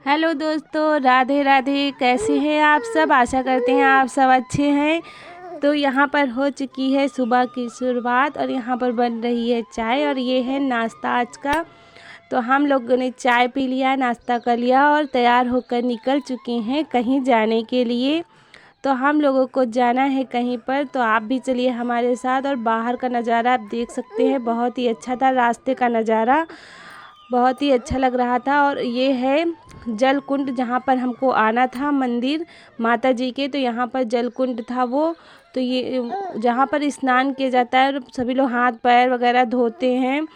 Hello दोस्तों, राधे राधे। कैसे हैं आप सब? आशा करते हैं आप सब अच्छे हैं। तो यहाँ पर हो चुकी है सुबह की शुरुआत और यहाँ पर बन रही है चाय और ये है नाश्ता आज का। तो हम लोगों ने चाय पी लिया, नाश्ता कर लिया और तैयार होकर निकल चुके हैं कहीं जाने के लिए। तो हम लोगों को जाना है कहीं पर, तो आप भी चलिए हमारे साथ। और बाहर का नज़ारा आप देख सकते हैं, बहुत ही अच्छा था। रास्ते का नज़ारा बहुत ही अच्छा लग रहा था। और ये है जल कुंड, जहाँ पर हमको आना था, मंदिर माता जी के। तो यहाँ पर जल कुंड था वो। तो ये जहाँ पर स्नान किया जाता है और सभी लोग हाथ पैर वगैरह धोते हैं।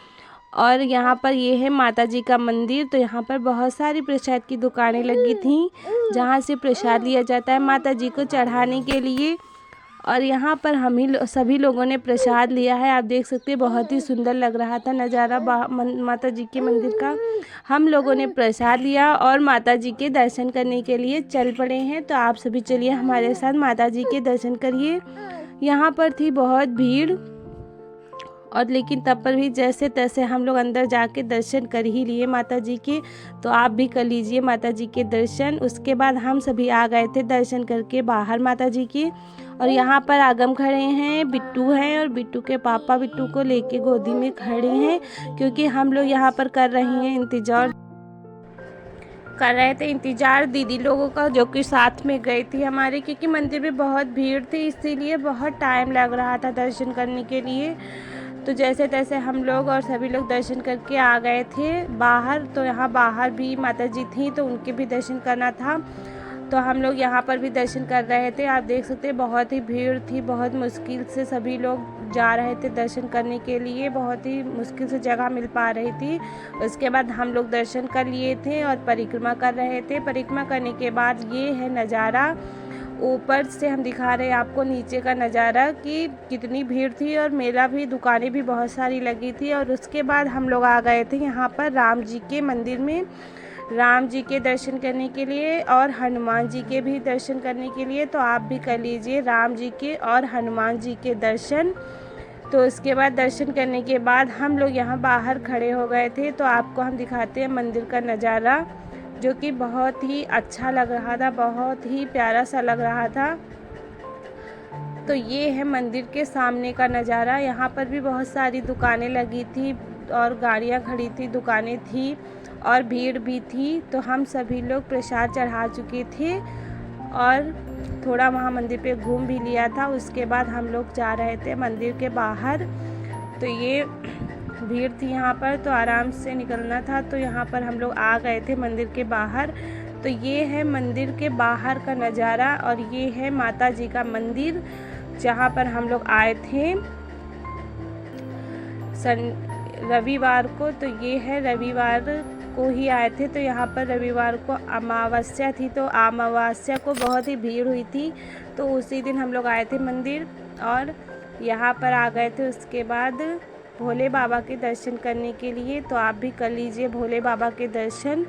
और यहाँ पर ये है माता जी का मंदिर। तो यहाँ पर बहुत सारी प्रसाद की दुकानें लगी थीं, जहाँ से प्रसाद लिया जाता है माता जी को चढ़ाने के लिए। और यहाँ पर सभी लोगों ने प्रसाद लिया है। आप देख सकते हैं, बहुत ही सुंदर लग रहा था नज़ारा माता जी के मंदिर का। हम लोगों ने प्रसाद लिया और माता जी के दर्शन करने के लिए चल पड़े हैं। तो आप सभी चलिए हमारे साथ, माता जी के दर्शन करिए। यहाँ पर थी बहुत भीड़, और लेकिन तब पर भी जैसे तैसे हम लोग अंदर जाके दर्शन कर ही लिए माता जी के। तो आप भी कर लीजिए माता जी के दर्शन। उसके बाद हम सभी आ गए थे दर्शन करके बाहर माता जी के। और यहाँ पर आगम खड़े हैं, बिट्टू हैं, और बिट्टू के पापा बिट्टू को लेके गोदी में खड़े हैं, क्योंकि हम लोग यहाँ पर कर रहे हैं इंतज़ार दीदी लोगों का, जो कि साथ में गई थी हमारे, क्योंकि मंदिर में बहुत भीड़ थी, इसीलिए बहुत टाइम लग रहा था दर्शन करने के लिए। तो जैसे तैसे हम लोग और सभी लोग दर्शन करके आ गए थे बाहर। तो यहाँ बाहर भी माता जी थी, तो उनके भी दर्शन करना था। तो हम लोग यहाँ पर भी दर्शन कर रहे थे। आप देख सकते हैं, बहुत ही भीड़ थी, बहुत मुश्किल से सभी लोग जा रहे थे दर्शन करने के लिए, बहुत ही मुश्किल से जगह मिल पा रही थी। उसके बाद हम लोग दर्शन कर लिए थे और परिक्रमा कर रहे थे। परिक्रमा करने के बाद ये है नज़ारा, ऊपर से हम दिखा रहे हैं आपको नीचे का नज़ारा कि कितनी भीड़ थी, और मेला भी, दुकानें भी बहुत सारी लगी थी। और उसके बाद हम लोग आ गए थे यहाँ पर राम जी के मंदिर में, राम जी के दर्शन करने के लिए और हनुमान जी के भी दर्शन करने के लिए। तो आप भी कर लीजिए राम जी के और हनुमान जी के दर्शन। तो उसके बाद दर्शन करने के बाद हम लोग यहाँ बाहर खड़े हो गए थे। तो आपको हम दिखाते हैं मंदिर का नज़ारा, जो कि बहुत ही अच्छा लग रहा था, बहुत ही प्यारा सा लग रहा था। तो ये है मंदिर के सामने का नज़ारा। यहाँ पर भी बहुत सारी दुकानें लगी थी और गाड़ियाँ खड़ी थी, दुकानें थी और भीड़ भी थी। तो हम सभी लोग प्रसाद चढ़ा चुके थे और थोड़ा वहाँ मंदिर पे घूम भी लिया था। उसके बाद हम लोग जा रहे थे मंदिर के बाहर। तो ये भीड़ थी यहाँ पर, तो आराम से निकलना था। तो यहाँ पर हम लोग आ गए थे मंदिर के बाहर। तो ये है मंदिर के बाहर का नज़ारा और ये है माता जी का मंदिर, जहाँ पर हम लोग आए थे रविवार को। तो ये है रविवार को ही आए थे। तो यहाँ पर रविवार को अमावस्या थी, तो अमावस्या को बहुत ही भीड़ हुई थी। तो उसी दिन हम लोग आए थे मंदिर और यहाँ पर आ गए थे। उसके बाद भोले बाबा के दर्शन करने के लिए। तो आप भी कर लीजिए भोले बाबा के दर्शन।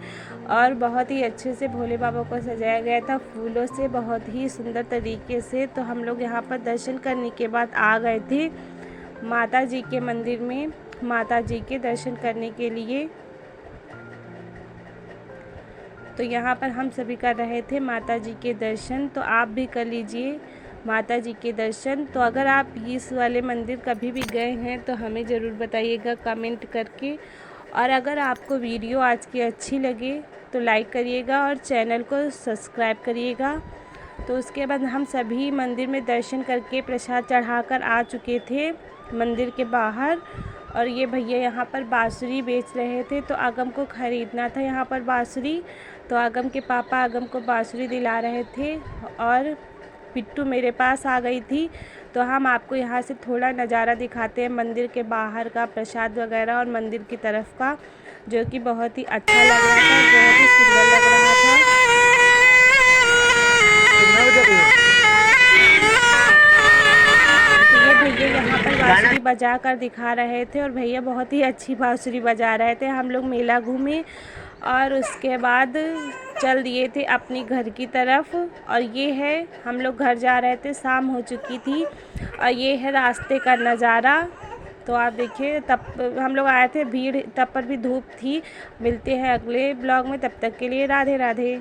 और बहुत ही अच्छे से भोले बाबा को सजाया गया था फूलों से, बहुत ही सुंदर तरीके से। तो हम लोग यहाँ पर दर्शन करने के बाद आ गए थे माता जी के मंदिर में, माता जी के दर्शन करने के लिए। तो यहाँ पर हम सभी कर रहे थे माता जी के दर्शन। तो आप भी कर लीजिए माता जी के दर्शन। तो अगर आप इस वाले मंदिर कभी भी गए हैं तो हमें ज़रूर बताइएगा कमेंट करके। और अगर आपको वीडियो आज की अच्छी लगे तो लाइक करिएगा और चैनल को सब्सक्राइब करिएगा। तो उसके बाद हम सभी मंदिर में दर्शन करके प्रसाद चढ़ाकर आ चुके थे मंदिर के बाहर। और ये भैया यहाँ पर बाँसुरी बेच रहे थे, तो आगम को ख़रीदना था यहाँ पर बाँसुरी। तो आगम के पापा आगम को बाँसुरी दिला रहे थे और पिट्टू मेरे पास आ गई थी। तो हम आपको यहाँ से थोड़ा नज़ारा दिखाते हैं मंदिर के बाहर का, प्रसाद वगैरह और मंदिर की तरफ का, जो कि बहुत ही अच्छा लग रहा था, बहुत ही सुंदर लग रहा था। ये भैया यहाँ पर बाँसुरी बजा कर दिखा रहे थे और भैया बहुत ही अच्छी बाँसुरी बजा रहे थे। हम लोग मेला घूमे और उसके बाद चल दिए थे अपनी घर की तरफ। और ये है हम लोग घर जा रहे थे, शाम हो चुकी थी। और ये है रास्ते का नज़ारा। तो आप देखिए, तब हम लोग आए थे, भीड़ तब पर भी धूप थी। मिलते हैं अगले ब्लॉग में, तब तक के लिए राधे राधे।